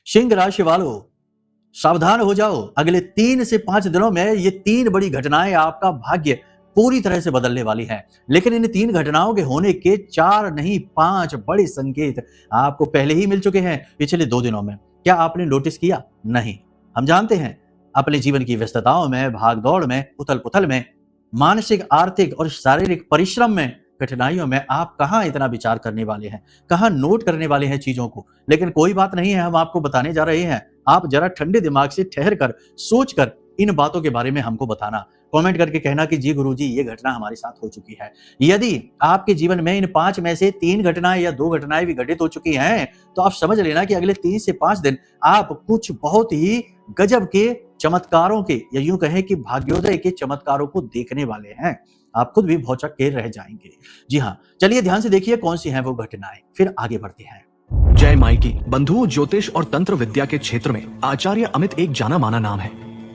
सिंह राशि वालों, सावधान हो जाओ। अगले 3 से 5 दिनों में ये 3 बड़ी घटनाएं आपका भाग्य पूरी तरह से बदलने वाली हैं। लेकिन इन 3 घटनाओं के होने के 4 नहीं 5 बड़े संकेत आपको पहले ही मिल चुके हैं पिछले 2 दिनों में। क्या आपने नोटिस किया? नहीं। हम जानते हैं अपने जीवन की व्यस्तताओं में, भाग-दौड़ में, उथल-पुथल में, मानसिक, आर्थिक और शारीरिक परिश्रम में, कठिनाइयों में आप कहाँ इतना विचार करने वाले हैं, कहाँ नोट करने वाले हैं चीजों को। लेकिन कोई बात नहीं है, हम आपको बताने जा रहे हैं। आप जरा ठंडे दिमाग से ठहर कर, सोच कर इन बातों के बारे में हमको बताना। कमेंट करके कहना कि जी गुरुजी, ये घटना हमारे साथ हो चुकी है। यदि आपके जीवन में इन 5 में से 3 घटनाएं या 2 घटनाएं भी घटित हो चुकी हैं, तो आप समझ लेना कि अगले 3 से 5 दिन आप कुछ बहुत ही गजब के चमत्कारों के, या यूं कहें कि भाग्योदय के चमत्कारों को देखने वाले हैं। आप खुद भी भौचक के रह जाएंगे। जी हाँ, चलिए ध्यान से देखिए कौन सी हैं वो घटनाएं, फिर आगे बढ़ते हैं। जय माइकी। बंधुओं, ज्योतिष और तंत्र विद्या के क्षेत्र में आचार्य अमित एक जाना माना नाम है।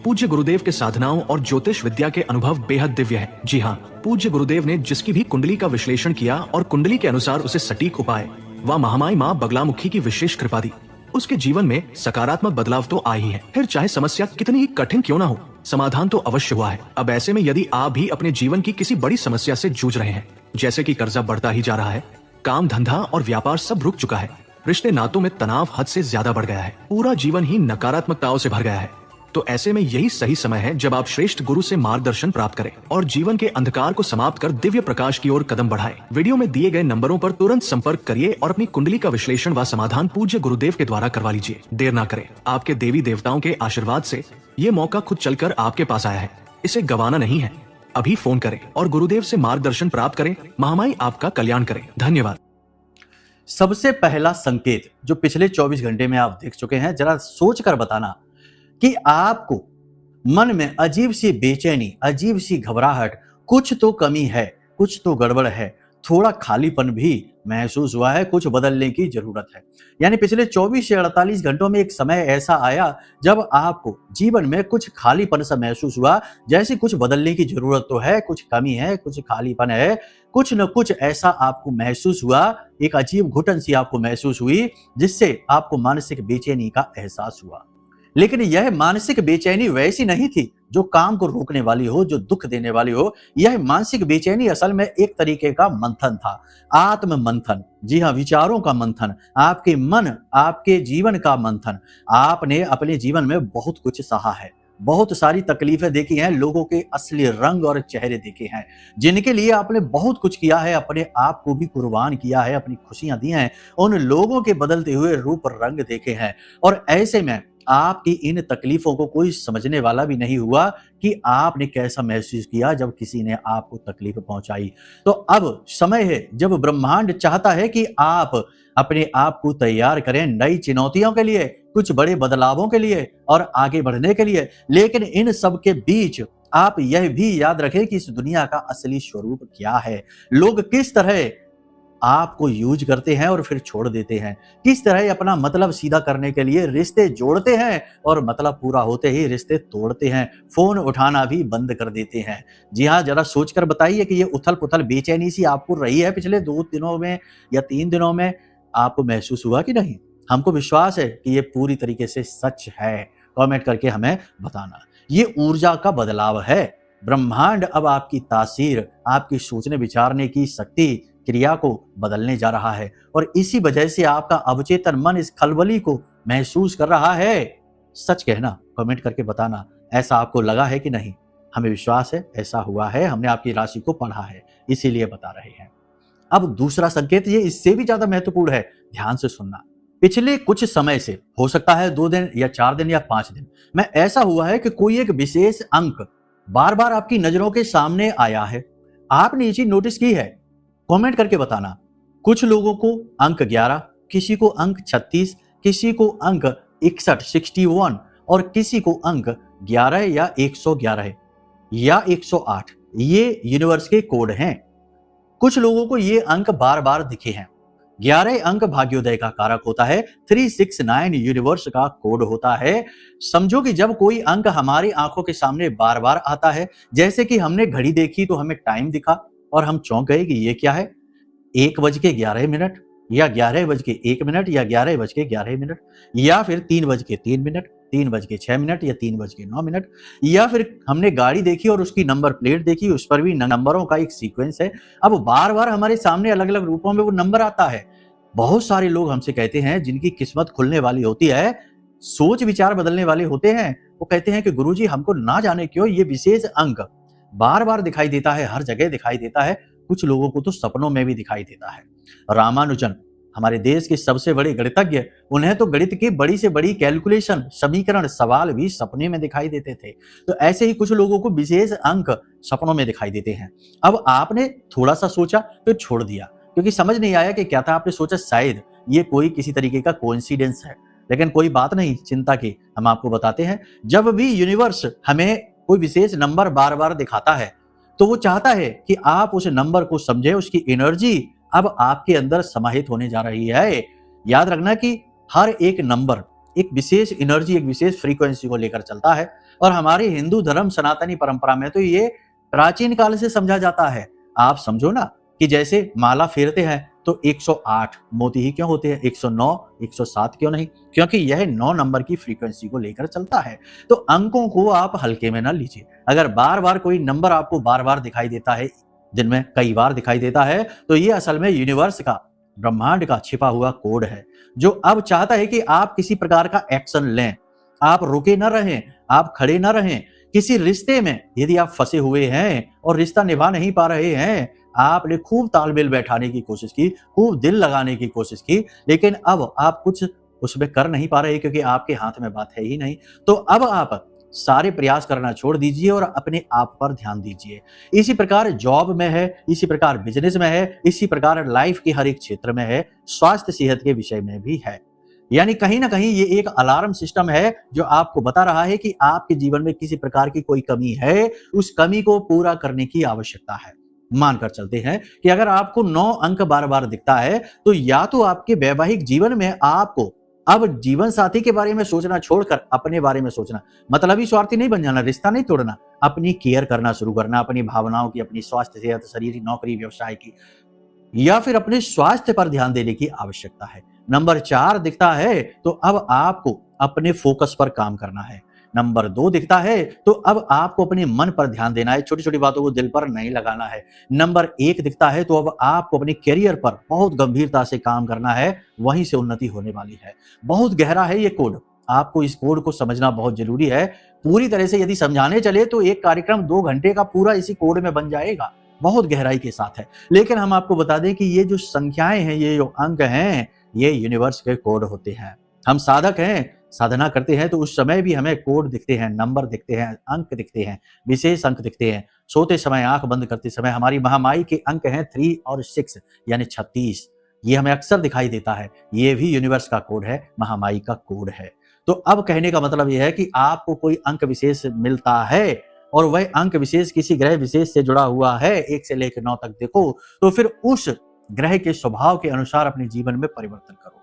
पूज्य गुरुदेव के साधनाओं और ज्योतिष विद्या के अनुभव बेहद दिव्य है। जी हाँ, पूज्य गुरुदेव ने जिसकी भी कुंडली का विश्लेषण किया और कुंडली के अनुसार उसे सटीक उपाय व महामाई माँ बगलामुखी की विशेष कृपा दी, उसके जीवन में सकारात्मक बदलाव तो आ ही है। फिर चाहे समस्या कितनी ही कठिन क्यों ना हो, समाधान तो अवश्य हुआ है। अब ऐसे में यदि आप भी अपने जीवन की किसी बड़ी समस्या से जूझ रहे हैं, जैसे कि कर्जा बढ़ता ही जा रहा है, काम धंधा और व्यापार सब रुक चुका है, रिश्ते नातों में तनाव हद से ज्यादा बढ़ गया है, पूरा जीवन ही नकारात्मकताओं से भर गया है, तो ऐसे में यही सही समय है जब आप श्रेष्ठ गुरु से मार्गदर्शन प्राप्त करें और जीवन के अंधकार को समाप्त कर दिव्य प्रकाश की ओर कदम बढ़ाएं। वीडियो में दिए गए नंबरों पर तुरंत संपर्क करिए और अपनी कुंडली का विश्लेषण व समाधान पूज्य गुरुदेव के द्वारा करवा लीजिए। देर ना करें। आपके देवी देवताओं के आशीर्वाद से ये मौका खुद चलकर आपके पास आया है, इसे गंवाना नहीं है। अभी फोन करें और गुरुदेव से मार्गदर्शन प्राप्त करें। महामाई आपका कल्याण करें। धन्यवाद। सबसे पहला संकेत जो पिछले 24 घंटे में आप देख चुके हैं, जरा सोच कर बताना कि आपको मन में अजीब सी बेचैनी, अजीब सी घबराहट, कुछ तो कमी है, कुछ तो गड़बड़ है, थोड़ा खालीपन भी महसूस हुआ है, कुछ बदलने की जरूरत है। यानी पिछले 24 से 48 घंटों में एक समय ऐसा आया जब आपको जीवन में कुछ खालीपन सा महसूस हुआ, जैसे कुछ बदलने की जरूरत तो है, कुछ कमी है, कुछ खालीपन है, कुछ न कुछ ऐसा आपको महसूस हुआ, एक अजीब घुटन सी आपको महसूस हुई, जिससे आपको मानसिक बेचैनी का एहसास हुआ। लेकिन यह मानसिक बेचैनी वैसी नहीं थी जो काम को रोकने वाली हो, जो दुख देने वाली हो। यह मानसिक बेचैनी असल में एक तरीके का मंथन था, आत्म मंथन। जी हाँ, विचारों का मंथन, आपके मन, आपके जीवन का मंथन। आपने अपने जीवन में बहुत कुछ सहा है, बहुत सारी तकलीफें देखी हैं, लोगों के असली रंग और चेहरे देखे हैं, जिनके लिए आपने बहुत कुछ किया है, अपने आप को भी कुर्बान किया है, अपनी खुशियां दी हैं, उन लोगों के बदलते हुए रूप रंग देखे हैं। और ऐसे में आपकी इन तकलीफों को कोई समझने वाला भी नहीं हुआ कि आपने कैसा महसूस किया जब किसी ने आपको तकलीफ पहुंचाई। तो अब समय है जब ब्रह्मांड चाहता है कि आप अपने आप को तैयार करें नई चुनौतियों के लिए, कुछ बड़े बदलावों के लिए और आगे बढ़ने के लिए। लेकिन इन सब के बीच आप यह भी याद रखें कि इस दुनिया का असली स्वरूप क्या है, लोग किस तरह आपको यूज करते हैं और फिर छोड़ देते हैं, किस तरह अपना मतलब सीधा करने के लिए रिश्ते जोड़ते हैं और मतलब पूरा होते ही रिश्ते तोड़ते हैं, फोन उठाना भी बंद कर देते हैं। जी हाँ, जरा सोचकर बताइए कि ये उथल पुथल बेचैनी सी आपको रही है पिछले 2 दिनों में या 3 दिनों में, आपको महसूस हुआ कि नहीं? हमको विश्वास है कि ये पूरी तरीके से सच है। कमेंट करके हमें बताना। ये ऊर्जा का बदलाव है। ब्रह्मांड अब आपकी तासीर, आपकी सोचने विचारने की शक्ति, क्रिया को बदलने जा रहा है और इसी वजह से आपका अवचेतन मन इस खलबली को महसूस कर रहा है। सच कहना, कमेंट करके बताना, ऐसा आपको लगा है कि नहीं? हमें विश्वास है ऐसा हुआ है, हमने आपकी राशि को पढ़ा है, इसीलिए बता रहे हैं। अब दूसरा संकेत ये इससे भी ज्यादा महत्वपूर्ण है, ध्यान से सुनना। पिछले कुछ समय से, हो सकता है 2 दिन या 4 दिन या 5 दिन में, ऐसा हुआ है कि कोई एक विशेष अंक बार बार आपकी नजरों के सामने आया है। आपने ये चीज नोटिस की है? कमेंट करके बताना। कुछ लोगों को अंक 11, किसी को अंक 36, किसी को अंक 61 61 और किसी को अंक 11 या 111 या 108। ये यूनिवर्स के कोड हैं। कुछ लोगों को ये अंक बार बार दिखे हैं। 11 अंक भाग्योदय का कारक होता है, 369 यूनिवर्स का कोड होता है। समझो कि जब कोई अंक हमारी आंखों के सामने बार बार आता है, जैसे कि हमने घड़ी देखी तो हमें टाइम दिखा और हम चौंक गए कि ये क्या है, 1:11, या 11:01 या 11:11 या फिर 3:03, 3:06 या 3:09, या फिर हमने गाड़ी देखी और उसकी नंबर प्लेट देखी, उस पर भी नंबरों का एक सीक्वेंस है। अब बार-बार हमारे सामने अलग-अलग रूपों में वो नंबर आता है। बहुत सारे लोग हमसे कहते हैं जिनकी किस्मत खुलने वाली होती है, सोच विचार बदलने वाले होते हैं, वो कहते हैं कि गुरुजी हमको ना जाने क्यों ये विशेष अंक बार-बार दिखाई देता है, हर जगह दिखाई देता है, कुछ लोगों को तो सपनों में भी दिखाई देता है। रामानुजन हमारे देश के सबसे बड़े गणितज्ञ, उन्हें तो गणित की बड़ी से बड़ी कैलकुलेशन, समीकरण, सवाल भी सपने में दिखाई देते थे। तो ऐसे ही कुछ लोगों को विशेष अंक सपनों में दिखाई देते हैं। अब आपने थोड़ा सा सोचा फिर छोड़ दिया क्योंकि समझ नहीं आया कि क्या था। आपने सोचा शायद ये कोई किसी तरीके का कोइंसिडेंस है, लेकिन कोई बात नहीं चिंता की, हम आपको बताते हैं। जब भी यूनिवर्स हमें कोई विशेष नंबर बार-बार दिखाता है तो वो चाहता है कि आप उस नंबर को समझें, उसकी एनर्जी अब आपके अंदर समाहित होने जा रही है। याद रखना कि हर एक नंबर एक विशेष एनर्जी, एक विशेष फ्रीक्वेंसी को लेकर चलता है और हमारे हिंदू धर्म सनातनी परंपरा में तो ये प्राचीन काल से समझा जाता है। आप समझो ना कि जैसे माला फेरते हैं तो 108 मोती ही क्यों होते हैं, 109, 107 क्यों नहीं? क्योंकि यह 9 नंबर की फ्रीक्वेंसी को लेकर चलता है। तो अंकों को आप हल्के में ना लीजिए। अगर बार-बार कोई नंबर आपको बार-बार दिखाई देता है, दिन में कई बार दिखाई देता है, तो ये असल में यूनिवर्स का, ब्रह्मांड का छिपा हुआ कोड है, जो अब चाहता है कि आप किसी प्रकार का एक्शन लें। आप रुके न रहें, आप खड़े न रहें। किसी रिश्ते में यदि आप फंसे हुए हैं और रिश्ता निभा नहीं पा रहे हैं, आपने खूब तालमेल बैठाने की कोशिश की, खूब दिल लगाने की कोशिश की, लेकिन अब आप कुछ उसमें कर नहीं पा रहे क्योंकि आपके हाथ में बात है ही नहीं। तो अब आप सारे प्रयास करना छोड़ दीजिए और अपने आप पर ध्यान दीजिए। इसी प्रकार जॉब में है, इसी प्रकार बिजनेस में है, इसी प्रकार लाइफ के हर एक क्षेत्र में है, स्वास्थ्य सेहत के विषय में भी है। यानी कहीं ना कहीं ये एक अलार्म सिस्टम है जो आपको बता रहा है कि आपके जीवन में किसी प्रकार की कोई कमी है, उस कमी को पूरा करने की आवश्यकता है। मानकर चलते हैं कि अगर आपको 9 अंक बार-बार दिखता है, तो या तो आपके वैवाहिक जीवन में आपको अब जीवन साथी के बारे में सोचना छोड़कर अपने बारे में सोचना, मतलबी स्वार्थी नहीं बन जाना, रिश्ता नहीं तोड़ना, अपनी केयर करना शुरू करना, अपनी भावनाओं की, अपनी स्वास्थ्य, सेहत, शरीर, नौकरी, व्यवसाय की, या फिर अपने स्वास्थ्य पर ध्यान देने की आवश्यकता है। नंबर 4 दिखता है तो अब आपको अपने फोकस पर काम करना है। नंबर 2 दिखता है तो अब आपको अपने मन पर ध्यान देना है, छोटी छोटी बातों को दिल पर नहीं लगाना है। नंबर 1 दिखता है तो अब आपको अपने करियर पर बहुत गंभीरता से काम करना है, वहीं से उन्नति होने वाली है। बहुत गहरा है ये कोड, आपको इस कोड को समझना बहुत जरूरी है। पूरी तरह से यदि समझाने चले तो एक कार्यक्रम 2 घंटे का पूरा इसी कोड में बन जाएगा, बहुत गहराई के साथ है। लेकिन हम आपको बता दें कि ये जो संख्याएं हैं, ये जो अंक हैं, ये यूनिवर्स के कोड होते हैं। हम साधक हैं, साधना करते हैं तो उस समय भी हमें कोड दिखते हैं, नंबर दिखते हैं, अंक दिखते हैं, विशेष अंक दिखते हैं। सोते समय, आंख बंद करते समय हमारी महामाई के अंक हैं 3 और 6 यानी 36। ये हमें अक्सर दिखाई देता है, ये भी यूनिवर्स का कोड है, महामाई का कोड है। तो अब कहने का मतलब यह है कि आपको कोई अंक विशेष मिलता है और वह अंक विशेष किसी ग्रह विशेष से जुड़ा हुआ है, 1 से लेकर 9 तक देखो, तो फिर उस ग्रह के स्वभाव के अनुसार अपने जीवन में परिवर्तन करो।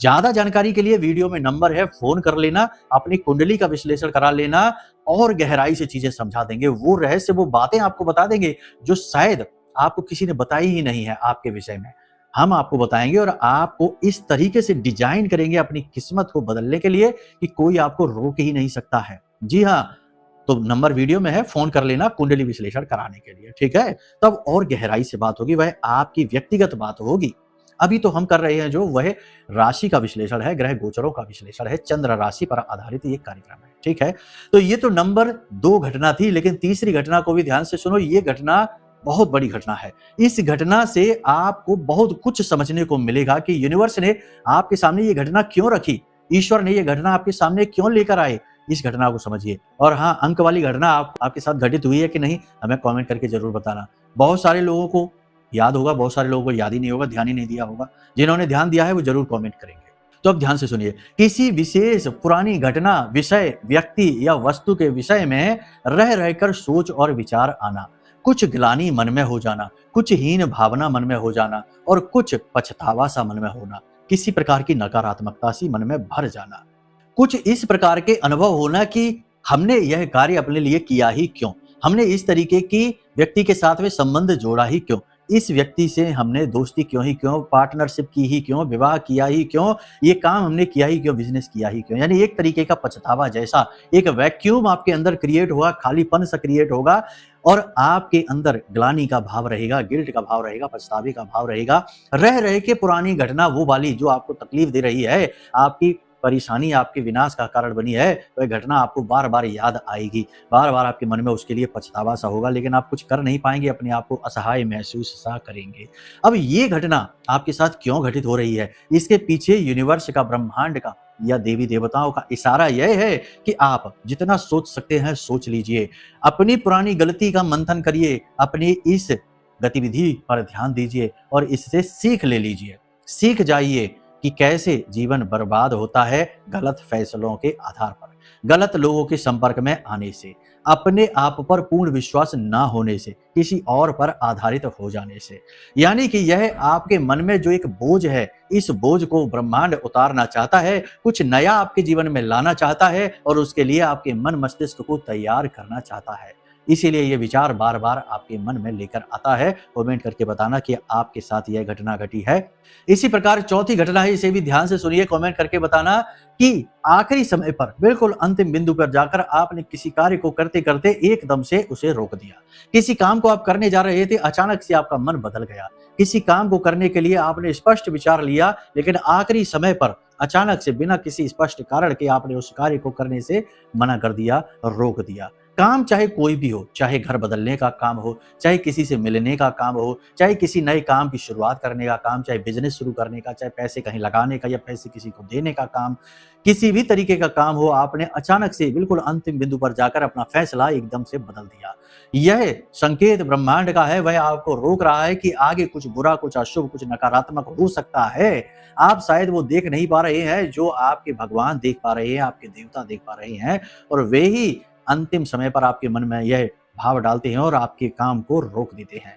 ज्यादा जानकारी के लिए वीडियो में नंबर है, फोन कर लेना, अपनी कुंडली का विश्लेषण करा लेना और गहराई से चीजें समझा देंगे। वो रहस्य, वो बातें आपको बता देंगे जो शायद आपको किसी ने बताई ही नहीं है आपके विषय में, हम आपको बताएंगे और आपको इस तरीके से डिजाइन करेंगे अपनी किस्मत को बदलने के लिए कि कोई आपको रोक ही नहीं सकता है। जी हाँ, तो नंबर वीडियो में है, फोन कर लेना कुंडली विश्लेषण कराने के लिए, ठीक है? तब और गहराई से बात होगी, वह आपकी व्यक्तिगत बात होगी। अभी तो हम कर रहे हैं जो वह राशि का विश्लेषण है, ग्रह गोचरों का विश्लेषण है, चंद्र राशि पर आधारित ये कार्यक्रम है, ठीक है? तो ये तो नंबर 2 घटना थी, लेकिन तीसरी घटना को भी ध्यान से सुनो। ये घटना बहुत बड़ी घटना है। इस घटना से आपको बहुत कुछ समझने को मिलेगा कि यूनिवर्स ने आपके सामने ये घटना क्यों रखी, ईश्वर ने ये घटना आपके सामने क्यों लेकर आए, इस घटना को समझिए। और हाँ, अंक वाली घटना आपके साथ घटित हुई है कि नहीं, हमें कमेंट करके जरूर बताना। बहुत सारे लोगों को याद होगा, बहुत सारे लोगों को याद ही नहीं होगा, ध्यान ही नहीं दिया होगा। जिन्होंने ध्यान दिया है वो जरूर कमेंट करेंगे। तो अब ध्यान से सुनिए, किसी विशेष पुरानी घटना, विषय, व्यक्ति या वस्तु के विषय में रह रहकर सोच और विचार आना, कुछ ग्लानि मन में हो जाना, कुछ हीन भावना मन में हो जाना और कुछ पछतावा सा मन में होना, किसी प्रकार की नकारात्मकता सी मन में भर जाना, कुछ इस प्रकार के अनुभव होना कि हमने यह कार्य अपने लिए किया ही क्यों, हमने इस तरीके की व्यक्ति के साथ में संबंध जोड़ा ही क्यों, इस व्यक्ति से हमने दोस्ती क्यों ही क्यों, पार्टनरशिप की ही क्यों, विवाह किया ही क्यों, ये काम हमने किया ही क्यों, बिजनेस किया ही क्यों। यानी एक तरीके का पछतावा जैसा एक वैक्यूम आपके अंदर क्रिएट हुआ, खालीपन सा क्रिएट होगा और आपके अंदर ग्लानि का भाव रहेगा, गिल्ट का भाव रहेगा, पछतावे का भाव रहेगा। रह रहे के पुरानी घटना वो वाली जो आपको तकलीफ दे रही है, आपकी परेशानी, आपके विनाश का कारण बनी है, वह घटना आपको बार-बार याद आएगी। बार-बार आपके मन में उसके लिए पछतावा सा होगा, लेकिन आप कुछ कर नहीं पाएँगे, अपने आप को असहाय महसूस सा करेंगे। अब ये घटना आपके साथ क्यों घटित हो रही है? इसके पीछे यूनिवर्स का, ब्रह्मांड का या देवी-देवताओं का इशारा यह है कि आप जितना सोच सकते हैं सोच लीजिए। अपनी पुरानी गलती का मंथन करिए, अपनी इस गतिविधि पर ध्यान दीजिए और इससे सीख ले लीजिए। सीख जाइए कि कैसे जीवन बर्बाद होता है गलत फैसलों के आधार पर, गलत लोगों के संपर्क में आने से, अपने आप पर पूर्ण विश्वास ना होने से, किसी और पर आधारित हो जाने से। यानी कि यह आपके मन में जो एक बोझ है, इस बोझ को ब्रह्मांड उतारना चाहता है, कुछ नया आपके जीवन में लाना चाहता है और उसके लिए आपके मन मस्तिष्क को तैयार करना चाहता है। इसीलिए ये विचार बार-बार आपके मन में लेकर आता है। कमेंट करके बताना कि आपके साथ यह घटना घटी है। इसी प्रकार चौथी घटना है, इसे भी ध्यान से सुनिए। कमेंट करके बताना कि आखिरी समय पर, बिल्कुल अंतिम बिंदु पर जाकर आपने किसी कार्य को करते-करते एकदम से उसे रोक दिया। किसी काम को आप करने जा रहे थे, अचानक से आपका मन बदल गया। किसी काम को करने के लिए आपने स्पष्ट विचार लिया, लेकिन आखिरी समय पर अचानक से बिना किसी स्पष्ट कारण के आपने उस कार्य को करने से मना कर दिया, रोक दिया। काम चाहे कोई भी हो, चाहे घर बदलने का काम हो, चाहे किसी से मिलने का काम हो, चाहे किसी नए काम की शुरुआत करने का काम, चाहे बिजनेस शुरू करने का, चाहे पैसे कहीं लगाने का या पैसे किसी को देने का काम, किसी भी तरीके का काम हो, आपने अचानक से बिल्कुल अंतिम बिंदु पर जाकर अपना फैसला एकदम से बदल दिया। यह संकेत ब्रह्मांड का है, वह आपको रोक रहा है कि आगे कुछ बुरा, कुछ अशुभ, कुछ नकारात्मक हो सकता है। आप शायद वो देख नहीं पा रहे हैं जो आपके भगवान देख पा रहे हैं, आपके देवता देख पा रहे हैं, और वे ही अंतिम समय पर आपके मन में यह भाव डालते हैं और आपके काम को रोक देते हैं।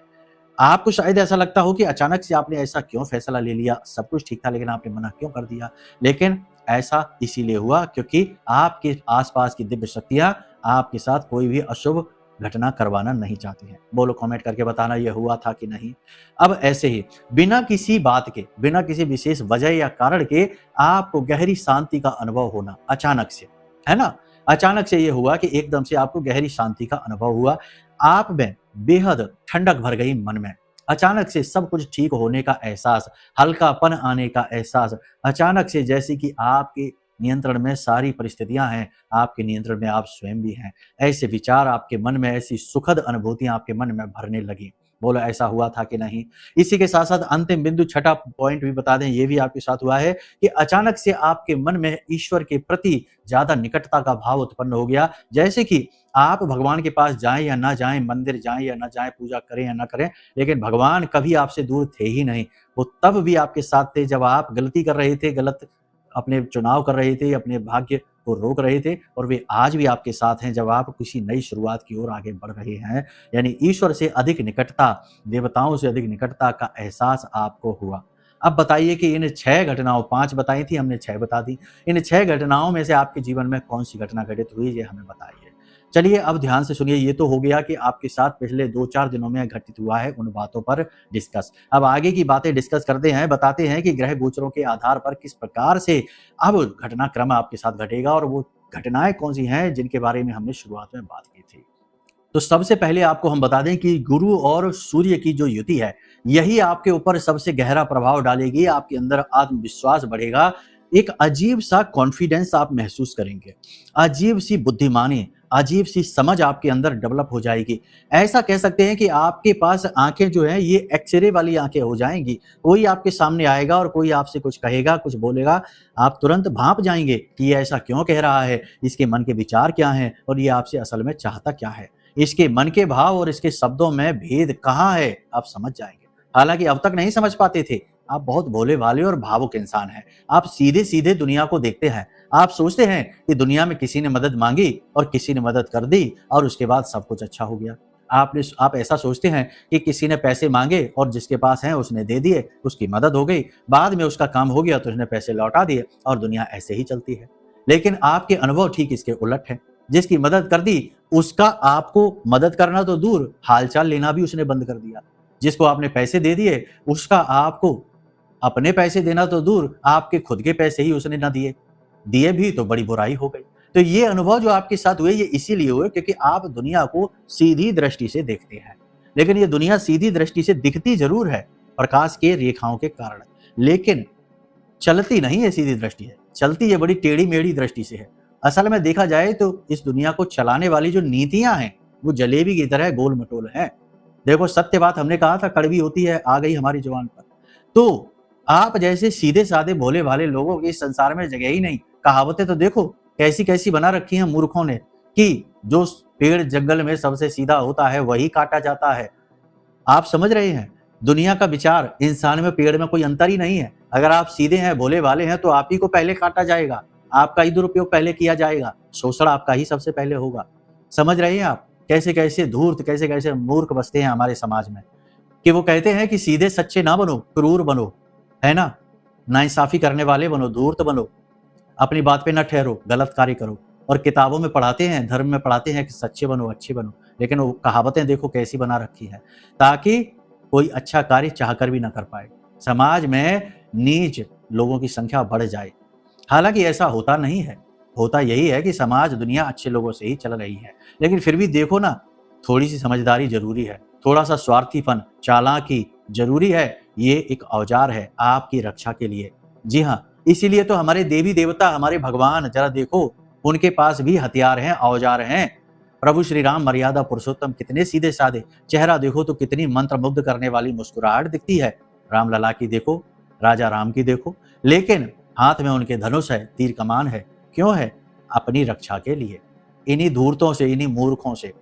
आपको शायद ऐसा लगता हो कि अचानक से आपने ऐसा क्यों फैसला ले लिया, सब कुछ ठीक था लेकिन आपने मना क्यों कर दिया। लेकिन ऐसा इसीलिए हुआ क्योंकि आपके आसपास की दिव्य शक्तियां आपके साथ कोई भी अशुभ घटना करवाना नहीं चाहती हैं। बोलो कमेंट करके बताना ये हुआ था कि नहीं। अब ऐसे ही बिना किसी बात के, बिना किसी विशेष वजह या कारण के आपको गहरी शांति का अनुभव होना अचानक से, है ना? अचानक से ये हुआ कि एकदम से आपको गहरी शांति का अनुभव हुआ। आप में बेहद ठंडक भर गई मन में। अचानक से सब कुछ ठीक होने का एहसास, हल्कापन आने का एहसास, अचानक से जैसे कि आपके नियंत्रण में सारी परिस्थितियां हैं, आपके नियंत्रण में आप स्वयं भी हैं। ऐसे विचार आपके मन में, ऐसी सुखद अनुभूतियां आपके मन में भरने लगी। बोलो ऐसा हुआ था कि नहीं। इसी के साथ साथ अंतिम बिंदु, छठा पॉइंट भी बता दें, ये भी आपके साथ हुआ है कि अचानक से आपके मन में ईश्वर के प्रति ज्यादा निकटता का भाव उत्पन्न हो गया। जैसे कि आप भगवान के पास जाएं या ना जाएं, मंदिर जाएं या ना जाएं, पूजा करें या ना करें, लेकिन भगवान कभी आपसे दूर थे ही नहीं। वो तब भी आपके साथ थे जब आप गलती कर रहे थे, गलत अपने चुनाव कर रहे थे, अपने भाग्य को रोक रहे थे, और वे आज भी आपके साथ हैं जब आप किसी नई शुरुआत की ओर आगे बढ़ रहे हैं। यानी ईश्वर से अधिक निकटता, देवताओं से अधिक निकटता का एहसास आपको हुआ। अब बताइए कि इन 6 घटनाओं, 5 बताई थी हमने, 6 बता दी। इन 6 घटनाओं में से आपके जीवन में कौन सी घटना घटित हुई, ये हमें बताइए। चलिए अब ध्यान से सुनिए। ये तो हो गया कि आपके साथ पिछले 2-4 दिनों में घटित हुआ है, उन बातों पर डिस्कस। अब आगे की बातें डिस्कस करते हैं, बताते हैं कि ग्रह गोचरों के आधार पर किस प्रकार से अब घटनाक्रम आपके साथ घटेगा और वो घटनाएं कौन सी हैं जिनके बारे में हमने शुरुआत में बात की थी। तो सबसे पहले आपको हम बता दें कि गुरु और सूर्य की जो युति है, यही आपके ऊपर सबसे गहरा प्रभाव डालेगी। आपके अंदर आत्मविश्वास बढ़ेगा, एक अजीब सा कॉन्फिडेंस आप महसूस करेंगे, अजीब सी बुद्धिमानी, अजीब सी समझ आपके अंदर डेवलप हो जाएगी। ऐसा कह सकते हैं कि आपके पास आंखें जो हैं ये एक्सरे वाली आंखें हो जाएंगी। कोई आपके सामने आएगा और कोई आपसे कुछ कहेगा, कुछ बोलेगा, आप तुरंत भांप जाएंगे कि ये ऐसा क्यों कह रहा है, इसके मन के विचार क्या हैं और ये आपसे असल में चाहता क्या है। इसके मन के भाव और इसके शब्दों में भेद कहाँ है, आप समझ जाएंगे। हालांकि अब तक नहीं समझ पाते थे। आप बहुत भोले भाले और भावुक इंसान हैं। आप सीधे सीधे दुनिया को देखते हैं। आप सोचते हैं कि दुनिया में किसी ने मदद मांगी और किसी ने मदद कर दी और उसके बाद सब कुछ अच्छा हो गया। आप ऐसा सोचते हैं कि किसी ने पैसे मांगे और जिसके पास हैं उसने दे दिए, उसकी मदद हो गई, बाद में उसका काम हो गया तो उसने पैसे लौटा दिए और दुनिया ऐसे ही चलती है। लेकिन आपके अनुभव ठीक इसके उलट है। जिसकी मदद कर दी उसका आपको मदद करना तो दूर, हालचाल लेना भी उसने बंद कर दिया। जिसको आपने पैसे दे दिए उसका आपको अपने पैसे देना तो दूर, आपके खुद के पैसे ही उसने ना दिए भी तो बड़ी बुराई हो गई। तो ये अनुभव जो आपके साथ हुए ये इसीलिए हुए क्योंकि आप दुनिया को सीधी दृष्टि से देखते हैं। लेकिन ये दुनिया सीधी दृष्टि से दिखती जरूर है प्रकाश के रेखाओं के कारण, लेकिन चलती नहीं है सीधी दृष्टि है, चलती ये बड़ी टेढ़ी मेढ़ी दृष्टि से है। असल में देखा जाए तो इस दुनिया को चलाने वाली जो नीतियां हैं वो जलेबी की तरह गोल मटोल है। देखो सत्य बात हमने कहा था कड़वी होती है, आ गई हमारी जुबान पर। तो आप जैसे सीधे साधे भोले भाले लोगों की इस संसार में जगह ही नहीं। कहावतें तो देखो कैसी कैसी बना रखी हैं मूर्खों ने कि जो पेड़ जंगल में सबसे सीधा होता है वही काटा जाता है। आप समझ रहे हैं दुनिया का विचार, इंसान में पेड़ में कोई अंतर ही नहीं है। अगर आप सीधे हैं भोले भाले हैं तो आप ही को पहले काटा जाएगा, आपका ही दुरुपयोग पहले किया जाएगा, शोषण आपका ही सबसे पहले होगा। समझ रहे हैं आप कैसे कैसे धूर्त कैसे कैसे मूर्ख बसते हैं हमारे समाज में कि वो कहते हैं कि सीधे सच्चे ना बनो, क्रूर बनो, है ना, नाइंसाफी करने वाले बनो, धूर्त बनो, अपनी बात पे ना ठहरो, गलत कार्य करो। और किताबों में पढ़ाते हैं, धर्म में पढ़ाते हैं कि सच्चे बनो, अच्छे बनो, लेकिन वो कहावतें देखो कैसी बना रखी है ताकि कोई अच्छा कार्य चाहकर भी ना कर पाए, समाज में नीच लोगों की संख्या बढ़ जाए। हालांकि ऐसा होता नहीं है, होता यही है कि समाज दुनिया अच्छे लोगों से ही चल रही है। लेकिन फिर भी देखो ना, थोड़ी सी समझदारी जरूरी है, थोड़ा सा स्वार्थीपन, चालाकी जरूरी है। ये एक औजार है आपकी रक्षा के लिए। जी हाँ, इसीलिए तो हमारे देवी देवता, हमारे भगवान, जरा देखो उनके पास भी हथियार हैं, औजार हैं। प्रभु श्री राम मर्यादा पुरुषोत्तम कितने सीधे साधे, चेहरा देखो तो कितनी मंत्रमुग्ध करने वाली मुस्कुराहट दिखती है। रामलला की देखो, राजा राम की देखो, लेकिन हाथ में उनके धनुष है, तीर कमान है। क्यों है? अपनी रक्षा के लिए, इन्हीं धूर्तों से, इन्हीं मूर्खों से।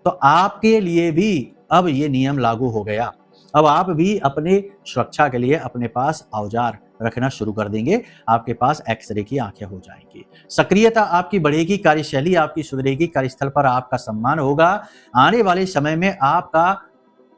तो आपके लिए भी अब ये नियम लागू हो गया। अब आप भी अपने सुरक्षा के लिए अपने पास औजार रखना शुरू कर देंगे। आपके पास एक्सरे की आंखें हो जाएंगी, सक्रियता आपकी बढ़ेगी, कार्यशैली आपकी सुधरेगी, कार्यस्थल पर आपका सम्मान होगा। आने वाले समय में आपका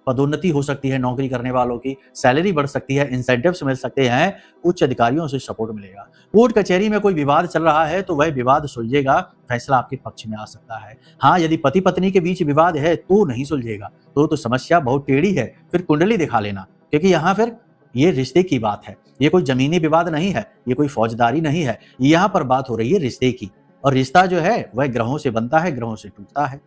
पदोन्नति हो सकती है, नौकरी करने वालों की सैलरी बढ़ सकती है, इंसेंटिव्स मिल सकते हैं, उच्च अधिकारियों से सपोर्ट मिलेगा। कोर्ट कचहरी में कोई विवाद चल रहा है तो वह विवाद सुलझेगा, फैसला आपके पक्ष में आ सकता है। हाँ, यदि पति पत्नी के बीच विवाद है तो नहीं सुलझेगा, तो समस्या बहुत टेढ़ी है, फिर कुंडली दिखा लेना, क्योंकि यहाँ फिर ये रिश्ते की बात है, ये कोई जमीनी विवाद नहीं है, ये कोई फौजदारी नहीं है, यहाँ पर बात हो रही है रिश्ते की। और रिश्ता जो है वह ग्रहों से बनता है, ग्रहों से टूटता है,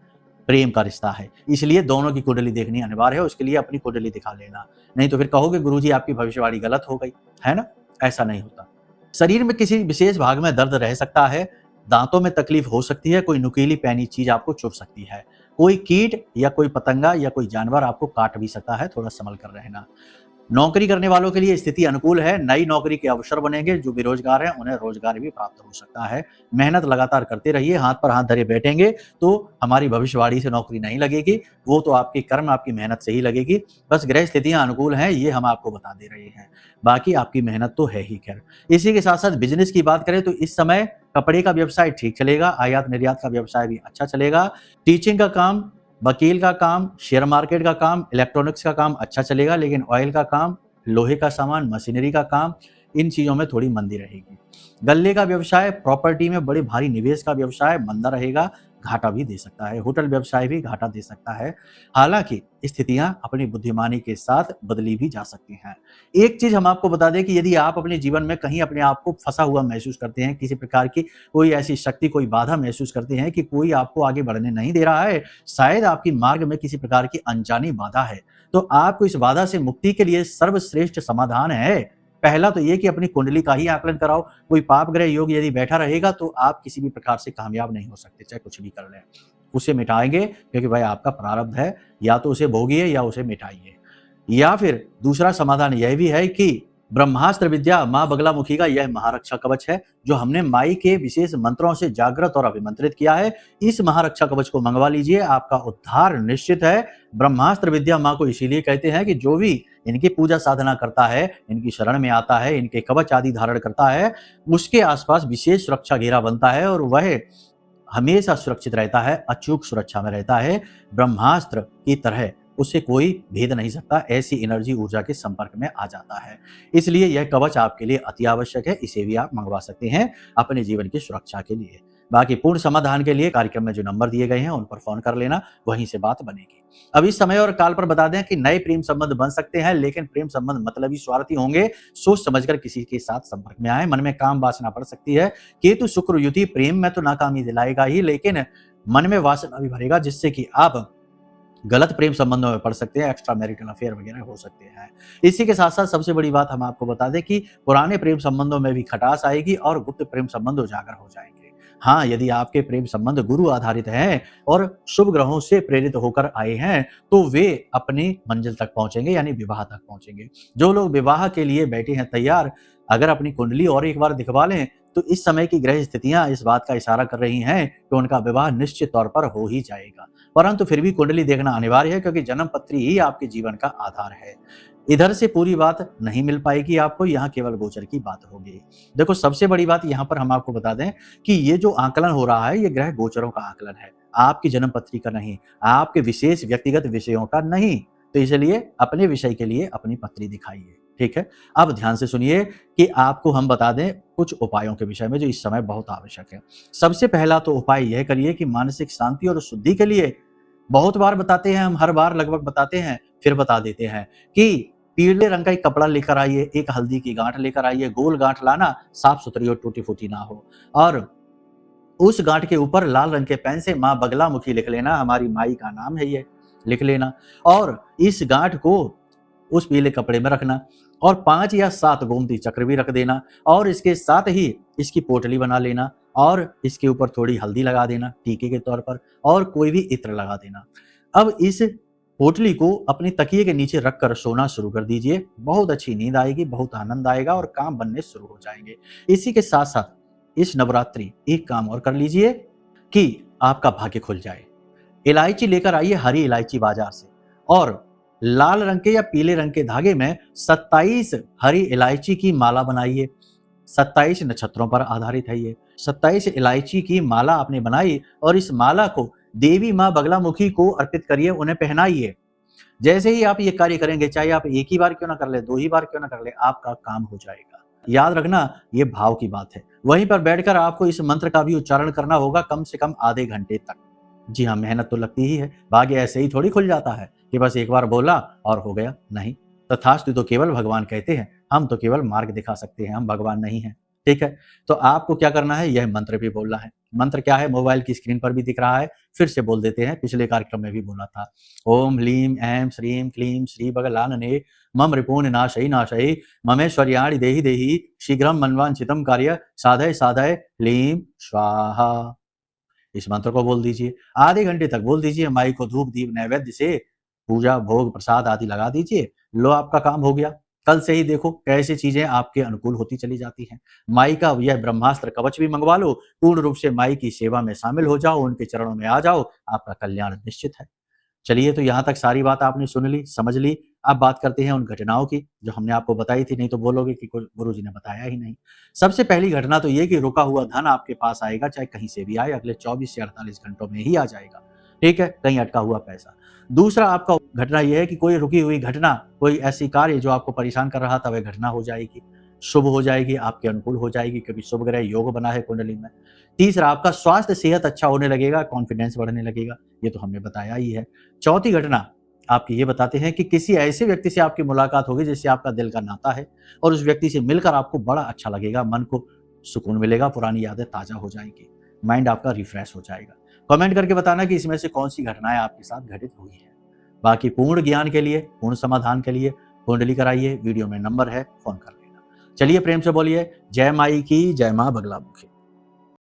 प्रेम का रिश्ता है। इसलिए दोनों की कुंडली देखनी अनिवार्य है, उसके लिए अपनी कुंडली दिखा लेना, नहीं तो फिर कहोगे गुरुजी आपकी भविष्यवाणी गलत हो गई, है ना। ऐसा नहीं होता। शरीर में किसी विशेष भाग में दर्द रह सकता है, दांतों में तकलीफ हो सकती है, कोई नुकीली पैनी चीज आपको चुभ सकती है, कोई कीट या कोई पतंगा या कोई जानवर आपको काट भी सकता है, थोड़ा संभल कर रहना। नौकरी करने वालों के लिए स्थिति अनुकूल है, नई नौकरी के अवसर बनेंगे, जो बेरोजगार हैं उन्हें रोजगार भी प्राप्त हो सकता है। मेहनत लगातार करते रहिए, हाथ पर हाथ धरे बैठेंगे तो हमारी भविष्यवाणी से नौकरी नहीं लगेगी, वो तो आपकी कर्म, आपकी मेहनत से ही लगेगी। बस ग्रह स्थितियां अनुकूल हैं, ये हम आपको बता दे रहे हैं, बाकी आपकी मेहनत तो है ही। खैर, इसी के साथ साथ बिजनेस की बात करें तो इस समय कपड़े का व्यवसाय ठीक चलेगा, आयात निर्यात का व्यवसाय भी अच्छा चलेगा, टीचिंग का काम, वकील का काम, शेयर मार्केट का काम, इलेक्ट्रॉनिक्स का काम अच्छा चलेगा, लेकिन ऑयल का काम, लोहे का सामान, मशीनरी का काम, इन चीजों में थोड़ी मंदी रहेगी। गल्ले का व्यवसाय, प्रॉपर्टी में बड़े भारी निवेश का व्यवसाय मंदा रहेगा, घाटा भी दे सकता है। होटल व्यवसाय भी घाटा दे सकता है। हालांकि स्थितियां अपनी बुद्धिमानी के साथ बदली भी जा सकती हैं। एक चीज हम आपको बता दें कि यदि आप अपने जीवन में कहीं अपने आप को फंसा हुआ महसूस करते हैं, किसी प्रकार की कोई ऐसी शक्ति, कोई बाधा महसूस करते हैं कि कोई आपको आगे बढ़ने नहीं दे रहा है, शायद आपकी मार्ग में किसी प्रकार की अनजानी बाधा है, तो आपको इस बाधा से मुक्ति के लिए सर्वश्रेष्ठ समाधान है। पहला तो ये कि अपनी कुंडली का ही आकलन कराओ। कोई पाप ग्रह योग यदि बैठा रहेगा तो आप किसी भी प्रकार से कामयाब नहीं हो सकते, चाहे कुछ भी कर लें। उसे मिटाएंगे क्योंकि वह आपका प्रारब्ध है, या तो उसे भोगिए या उसे मिटाइए। या फिर दूसरा समाधान यह भी है कि ब्रह्मास्त्र विद्या माँ बगलामुखी का यह महारक्षा कवच है, जो हमने माई के विशेष मंत्रों से जागृत और अभिमंत्रित किया है। इस महारक्षा कवच को मंगवा लीजिए, आपका उद्धार निश्चित है। ब्रह्मास्त्र विद्या माँ को इसीलिए कहते हैं कि जो भी इनकी पूजा साधना करता है, इनकी शरण में आता है, इनके कवच आदि धारण करता है, उसके आसपास विशेष सुरक्षा घेरा बनता है और वह हमेशा सुरक्षित रहता है, अचूक सुरक्षा में रहता है। ब्रह्मास्त्र की तरह उससे कोई भेद नहीं सकता, ऐसी एनर्जी ऊर्जा के संपर्क में आ जाता है। इसलिए यह कवच आपके लिए अति आवश्यक है, इसे भी आप मंगवा सकते हैं अपने जीवन की सुरक्षा के लिए। बाकी पूर्ण समाधान के लिए कार्यक्रम में जो नंबर दिए गए हैं उन पर फोन कर लेना, वहीं से बात बनेगी। अब इस समय और काल पर बता दें कि नए प्रेम संबंध बन सकते हैं, लेकिन प्रेम संबंध मतलबी स्वार्थी होंगे। सोच समझकर किसी के साथ संपर्क में आए। मन में काम वासना बढ़ सकती है। केतु शुक्र युति प्रेम में तो नाकामी दिलाएगा ही, लेकिन मन में वासना भी भरेगा, जिससे कि आप गलत प्रेम संबंधों में पड़ सकते हैं। एक्स्ट्रा मैरिटल अफेयर वगैरह हो सकते हैं। इसी के साथ साथ सबसे बड़ी बात हम आपको बता दें कि पुराने प्रेम संबंधों में भी खटास आएगी और गुप्त प्रेम संबंध उजागर हो जाएंगे। हाँ, यदि आपके प्रेम संबंध गुरु आधारित हैं और शुभ ग्रहों से प्रेरित होकर आए हैं तो वे अपनी मंजिल तक पहुंचेंगे, यानी विवाह तक पहुंचेंगे। जो लोग विवाह के लिए बैठे हैं तैयार, अगर अपनी कुंडली और एक बार दिखवा लें तो इस समय की ग्रह स्थितियां इस बात का इशारा कर रही हैं कि उनका विवाह निश्चित तौर पर हो ही जाएगा। परंतु फिर भी कुंडली देखना अनिवार्य है, क्योंकि जन्म पत्री ही आपके जीवन का आधार है। इधर से पूरी बात नहीं मिल पाएगी आपको, यहाँ केवल गोचर की बात होगी। देखो, सबसे बड़ी बात यहाँ पर हम आपको बता दें कि ये जो आकलन हो रहा है ये ग्रह गोचरों का आकलन है, आपकी जन्म पत्री का नहीं, आपके विशेष व्यक्तिगत विषयों का नहीं। तो इसलिए अपने विषय के लिए अपनी पत्री दिखाइए, ठीक है। अब ध्यान से सुनिए कि आपको हम बता दें कुछ उपायों के विषय में जो इस समय बहुत आवश्यक है। सबसे पहला तो उपाय यह करिए कि मानसिक शांति और शुद्धि के लिए, बहुत बार बताते हैं हम, हर बार लगभग बताते हैं, फिर बता देते हैं कि पीले रंग का एक कपड़ा लेकर आइए, एक हल्दी की गांठ लेकर आइए। गोल गांठ लाना, साफ सुथरी और टूटी फूटी ना हो, और उस गांठ के ऊपर लाल रंग के पेन से माँ बगलामुखी लिख लेना, हमारी माई का नाम है ये, लिख लेना। और इस गांठ को उस पीले कपड़े में रखना और 5 या 7 गोमती चक्र भी रख देना, और इसके साथ ही इसकी पोटली बना लेना और इसके ऊपर थोड़ी हल्दी लगा देना टीके के तौर पर, और कोई भी इत्र लगा देना। अब इस पोटली को अपनी तकिए के नीचे रखकर सोना शुरू कर दीजिए। बहुत अच्छी नींद आएगी, बहुत आनंद आएगा और काम बनने शुरू हो जाएंगे। इसी के साथ साथ इस नवरात्रि एक काम और कर लीजिए कि आपका भाग्य खुल जाए। इलायची लेकर आइए, हरी इलायची बाजार से, और लाल रंग के या पीले रंग के धागे में 27 हरी इलायची की माला बनाइए। 27 नक्षत्रों पर आधारित है ये। 27 इलायची की माला आपने बनाई और इस माला को देवी माँ बगलामुखी को अर्पित करिए, उन्हें पहनाइए। जैसे ही आप ये कार्य करेंगे, चाहे आप एक ही बार क्यों ना कर ले, 2 ही बार क्यों ना कर ले, आपका काम हो जाएगा। याद रखना, ये भाव की बात है। वहीं पर बैठकर आपको इस मंत्र का भी उच्चारण करना होगा, कम से कम आधे घंटे तक। जी हाँ, मेहनत तो लगती ही है, भाग्य ऐसे ही थोड़ी खुल जाता है कि बस एक बार बोला और हो गया। नहीं, तथास्तु तो केवल भगवान कहते हैं, हम तो केवल मार्ग दिखा सकते हैं, हम भगवान नहीं हैं, ठीक है। तो आपको क्या करना है, यह मंत्र भी बोलना है। मंत्र क्या है, मोबाइल की स्क्रीन पर भी दिख रहा है, फिर से बोल देते हैं, पिछले कार्यक्रम में भी बोला था। ओम ह्लीं ऐं श्रीं क्लीं श्री बगलानने मम रिपून नाशई नाशई ममेश्वर्याणि देहि देहि शीघ्रम मनवांछितम कार्य साधय साधय ह्लीं स्वाहा। इस मंत्र को बोल दीजिए, आधे घंटे तक बोल दीजिए। माई को धूप दीप नैवेद्य से पूजा भोग प्रसाद आदि लगा दीजिए। लो, आपका काम हो गया। कल से ही देखो कैसे चीजें आपके अनुकूल होती चली जाती हैं। माई का यह ब्रह्मास्त्र कवच भी मंगवा लो, पूर्ण रूप से माई की सेवा में शामिल हो जाओ, उनके चरणों में आ जाओ, आपका कल्याण निश्चित है। चलिए, तो यहाँ तक सारी बात आपने सुन ली, समझ ली। अब बात करते हैं उन घटनाओं की जो हमने आपको बताई थी, नहीं तो बोलोगे कि गुरुजी ने बताया ही नहीं। सबसे पहली घटना तो ये कि रुका हुआ धन आपके पास आएगा, चाहे कहीं से भी आए, अगले 24 से 48 घंटों में ही आ जाएगा, ठीक है, कहीं अटका हुआ पैसा। दूसरा आपका घटना यह है कि कोई रुकी हुई घटना, कोई ऐसी कार्य जो आपको परेशान कर रहा था, वह घटना हो जाएगी, शुभ हो जाएगी, आपके अनुकूल हो जाएगी, क्योंकि शुभ ग्रह योग बना है कुंडली में। तीसरा, आपका स्वास्थ्य सेहत अच्छा होने लगेगा, कॉन्फिडेंस बढ़ने लगेगा, ये तो हमने बताया ही है। चौथी घटना आपकी ये बताते हैं कि किसी ऐसे व्यक्ति से आपकी मुलाकात होगी जिससे आपका दिल का नाता है, और उस व्यक्ति से मिलकर आपको बड़ा अच्छा लगेगा, मन को सुकून मिलेगा, पुरानी यादें ताजा हो जाएंगी, माइंड आपका रिफ्रेश हो जाएगा। कमेंट करके बताना कि इसमें से कौन सी घटनाएं आपके साथ घटित हुई है। बाकी पूर्ण ज्ञान के लिए, पूर्ण समाधान के लिए कुंडली कराइए, वीडियो में नंबर है, फोन कर लेना। चलिए, प्रेम से बोलिए, जय माई की, जय माँ बगलामुखी।